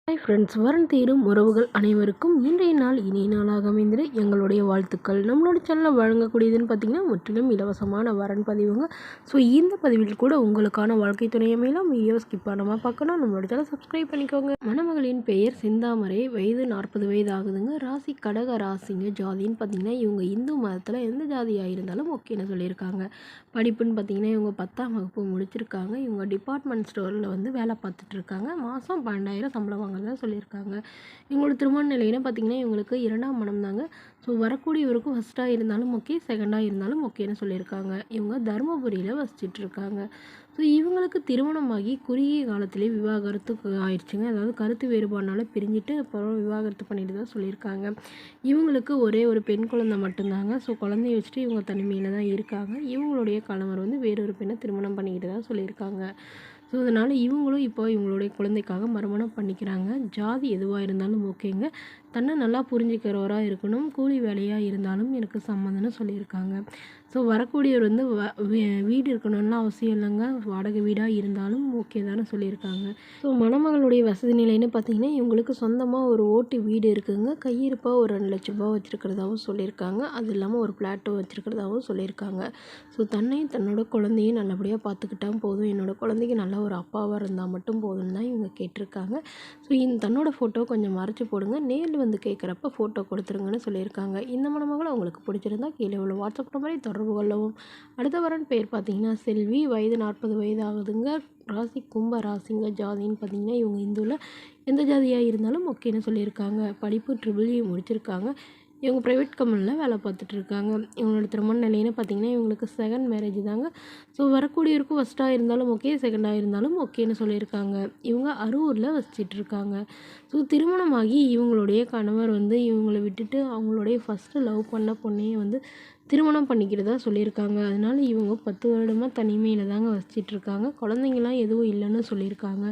Hi friends, வரன் தேடும் உறவுகள் அனைவருக்கும் இன்றைய நாள் இனிய நாளாக அமைந்திட எங்களுடைய வாழ்த்துக்கள். நம்மளோட சேனலில் வழங்கக்கூடியதுன்னு பார்த்திங்கன்னா முற்றிலும் இலவசமான வரன் பதிவுங்க. ஸோ இந்த பதிவில் கூட உங்களுக்கான வாழ்க்கை துணை அமையலாம். வீடியோ ஸ்கிப் பண்ணாமல் பார்க்கணும். நம்மளோட சேனல் சப்ஸ்கிரைப் பண்ணிக்கோங்க. மணமகளின் பெயர் செந்தாமரை, வயது 40 வயது ஆகுதுங்க. ராசி கடக ராசிங்க. ஜாதின்னு பார்த்திங்கன்னா இவங்க இந்து மதத்தில் எந்த ஜாதியாக இருந்தாலும் ஓகேன்னு சொல்லியிருக்காங்க. படிப்புன்னு பார்த்திங்கன்னா இவங்க 10ஆம் வகுப்பு முடிச்சிருக்காங்க. இவங்க டிபார்ட்மெண்ட் ஸ்டோரில் வேலை பார்த்துட்ருக்காங்க. மாதம் 12,000 சம்பளம் தான் சொல்லியிருக்காங்க. இவங்களோட திருமண நிலையில பார்த்திங்கன்னா இவங்களுக்கு 2ஆம் மனம் தாங்க. ஸோ வரக்கூடியவருக்கும் ஃபஸ்ட்டாக இருந்தாலும் ஓகே, செகண்டாக இருந்தாலும் ஓகேன்னு சொல்லியிருக்காங்க. இவங்க தருமபுரியில் வசிச்சிட்ருக்காங்க. ஸோ இவங்களுக்கு திருமணமாகி குறுகிய காலத்திலே விவாகரத்து ஆயிடுச்சுங்க. அதாவது கருத்து வேறுபாடுனால பிரிஞ்சுட்டு அப்புறம் விவாகரத்து பண்ணிட்டு தான் சொல்லியிருக்காங்க. இவங்களுக்கு ஒரே ஒரு பெண் குழந்தை மட்டும்தாங்க. ஸோ குழந்தைய வச்சுட்டு இவங்க தனிமையில் தான் இருக்காங்க. இவங்களுடைய கணவர் வேறொரு பெண்ணை திருமணம் பண்ணிக்கிட்டு தான் சொல்லியிருக்காங்க. ஸோ அதனால் இவங்களும் இப்போ இவங்களுடைய குழந்தைக்காக மறுமணம் பண்ணிக்கிறாங்க. ஜாதி எதுவாக இருந்தாலும் ஓகேங்க. தன்னை நல்லா புரிஞ்சுக்கிறவராக இருக்கணும். கூலி வேலையாக இருந்தாலும் எனக்கு சம்மந்தம்னு சொல்லியிருக்காங்க. ஸோ வரக்கூடியவர் வீடு இருக்கணும்லாம் அவசியம் இல்லைங்க. வாடகை வீடாக இருந்தாலும் ஓகே தானே சொல்லியிருக்காங்க. ஸோ மணமகளுடைய வசதி நிலைன்னு பார்த்திங்கன்னா இவங்களுக்கு சொந்தமாக ஒரு ஓட்டு வீடு இருக்குதுங்க. கையிருப்பாக ஒரு 2 லட்ச ரூபா வச்சுருக்கிறதாகவும் சொல்லியிருக்காங்க. அது இல்லாமல் ஒரு ஃப்ளாட்டும் வச்சுருக்கிறதாகவும் சொல்லியிருக்காங்க. ஸோ தன்னையும் தன்னோட குழந்தையும் நல்லபடியாக பார்த்துக்கிட்டால் போதும், என்னோடய குழந்தைக்கு நல்ல ஒரு அப்பாவாக இருந்தால் மட்டும் போதும்னு தான் இவங்க கேட்டிருக்காங்க. ஸோ தன்னோட ஃபோட்டோ கொஞ்சம் மறைச்சி போடுங்க, நேரில் கேட்குறப்ப ஃபோட்டோ கொடுத்துருங்கன்னு சொல்லியிருக்காங்க. இந்த மணமகளை உங்களுக்கு பிடிச்சிருந்தா கீழே உள்ள வாட்ஸ்அப் நம்பரை தொடர்பு கொள்ளவும். அடுத்த வரன் பேர் பார்த்திங்கன்னா செல்வி, வயது 40 வயது ஆகுதுங்க. ராசி கும்ப ராசிங்க. ஜாதின்னு பார்த்திங்கன்னா இவங்க இந்துவில் எந்த ஜாதியாக இருந்தாலும் ஓகேன்னு சொல்லியிருக்காங்க. படிப்பு EEE முடிச்சிருக்காங்க. இவங்க ப்ரைவேட் கம்பெனியில் வேலை பார்த்துட்ருக்காங்க. இவங்களோட திருமண நிலைன்னு பார்த்திங்கன்னா இவங்களுக்கு செகண்ட் மேரேஜ் தாங்க. ஸோ வரக்கூடியவருக்கும் ஃபஸ்ட்டாக இருந்தாலும் ஓகே, செகண்டாக இருந்தாலும் ஓகேன்னு சொல்லியிருக்காங்க. இவங்க அரூரில் வசிச்சிட்ருக்காங்க. ஸோ திருமணமாகி இவங்களுடைய கணவர் இவங்களை விட்டுட்டு அவங்களுடைய ஃபஸ்ட்டு லவ் பண்ண பொண்ணையே திருமணம் பண்ணிக்கிறதா சொல்லியிருக்காங்க. அதனால் இவங்க 10 வருடமாக தனிமையில் தாங்க வசிச்சிட்ருக்காங்க. குழந்தைங்களாம் எதுவும் இல்லைன்னு சொல்லியிருக்காங்க.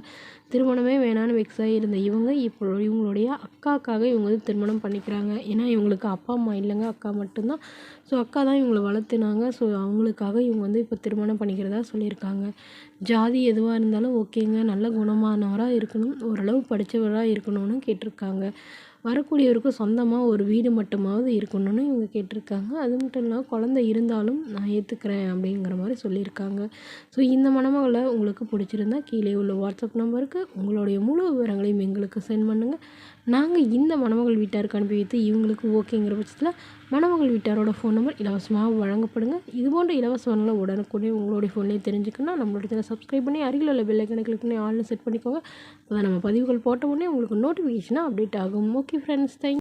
திருமணமே வேணான்னு வெக்ஸாகி இருந்த இவங்க இப்போ இவங்களுடைய அக்காக்காக இவங்க திருமணம் பண்ணிக்கிறாங்க. ஏன்னா இவங்களுக்கு அப்பா அம்மா இல்லைங்க, அக்கா மட்டும்தான். ஸோ அக்கா தான் இவங்களை வளர்த்துனாங்க. ஸோ அவங்களுக்காக இவங்க இப்போ திருமணம் பண்ணிக்கிறதா சொல்லியிருக்காங்க. ஜாதி எதுவாக இருந்தாலும் ஓகேங்க. நல்ல குணமானவராக இருக்கணும், ஓரளவு படித்தவராக இருக்கணும்னு கேட்டிருக்காங்க. வரக்கூடியவருக்கு சொந்தமாக ஒரு வீடு மட்டுமாவது இருக்கணும்னு இவங்க கேட்டிருக்காங்க. அது மட்டும் இல்லாமல் குழந்தை இருந்தாலும் நான் ஏற்றுக்கிறேன் அப்படிங்கிற மாதிரி சொல்லியிருக்காங்க. ஸோ இந்த மணமகளை உங்களுக்கு பிடிச்சிருந்தா கீழே உள்ள வாட்ஸ்அப் நம்பருக்கு உங்களுடைய முழு விவரங்களையும் எங்களுக்கு சென்ட் பண்ணுங்கள். நாங்கள் இந்த மணமகள் வீட்டாருக்கு அனுப்பி வைத்து இவங்களுக்கு ஓகேங்கிற பட்சத்தில் மணமகள் வீட்டாரோட ஃபோன் நம்பர் இலவசமாக வழங்கப்படுங்க. இதுபோன்ற இலவச வரங்களை உடனுக்குடனே உங்களுடைய ஃபோன்லேயே தெரிஞ்சுக்கணும். நம்மளோட சேனல் சப்ஸ்கிரைப் பண்ணி அருகில் உள்ள பெல் ஐக்கனை கிளிக் பண்ணி ஆல்னு செட் பண்ணிக்கோங்க. அதான் நம்ம பதிவுகள் போட்ட உடனே உங்களுக்கு நோட்டிஃபிகேஷனாக அப்டேட் ஆகும். Okay friends, thank you.